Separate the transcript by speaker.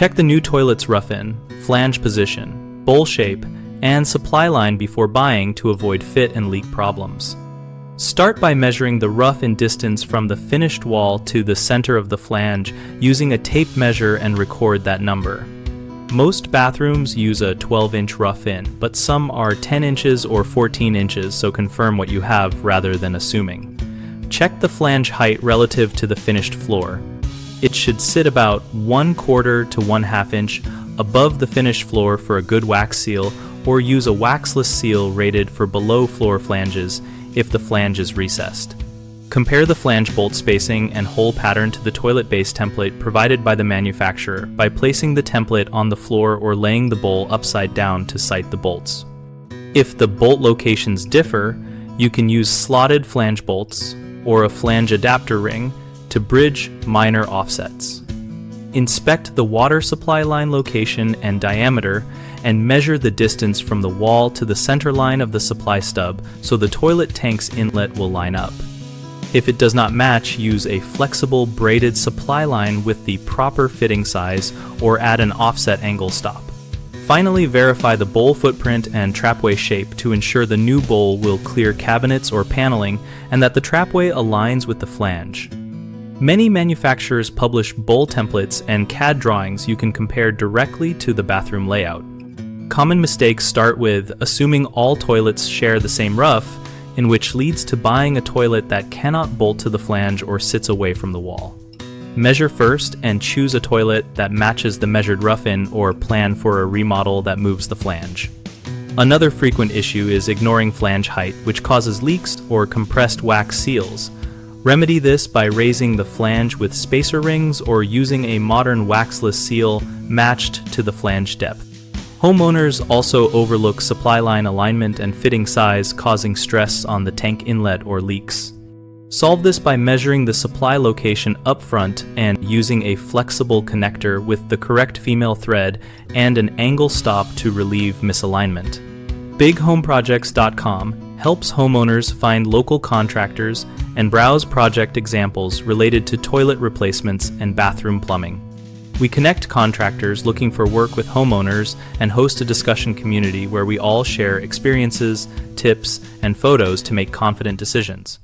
Speaker 1: Check the new toilet's rough-in, flange position, bowl shape, and supply line before buying to avoid fit and leak problems. Start by measuring the rough-in distance from the finished wall to the center of the flange using a tape measure and record that number. Most bathrooms use a 12-inch rough-in, but some are 10 inches or 14 inches, so confirm what you have rather than assuming. Check the flange height relative to the finished floor. It should sit about 1/4 to 1/2 inch above the finished floor for a good wax seal, or use a waxless seal rated for below floor flanges if the flange is recessed. Compare the flange bolt spacing and hole pattern to the toilet base template provided by the manufacturer by placing the template on the floor or laying the bowl upside down to sight the bolts. If the bolt locations differ, you can use slotted flange bolts or a flange adapter ring to bridge minor offsets. Inspect the water supply line location and diameter and measure the distance from the wall to the center line of the supply stub so the toilet tank's inlet will line up. If it does not match, use a flexible braided supply line with the proper fitting size or add an offset angle stop. Finally, verify the bowl footprint and trapway shape to ensure the new bowl will clear cabinets or paneling and that the trapway aligns with the flange. Many manufacturers publish bowl templates and CAD drawings you can compare directly to the bathroom layout. Common mistakes start with assuming all toilets share the same rough, in which leads to buying a toilet that cannot bolt to the flange or sits away from the wall. Measure first and choose a toilet that matches the measured rough-in or plan for a remodel that moves the flange. Another frequent issue is ignoring flange height, which causes leaks or compressed wax seals. Remedy this by raising the flange with spacer rings or using a modern waxless seal matched to the flange depth. Homeowners also overlook supply line alignment and fitting size, causing stress on the tank inlet or leaks. Solve this by measuring the supply location up front and using a flexible connector with the correct female thread and an angle stop to relieve misalignment. BigHomeProjects.com helps homeowners find local contractors and browse project examples related to toilet replacements and bathroom plumbing. We connect contractors looking for work with homeowners and host a discussion community where we all share experiences, tips, and photos to make confident decisions.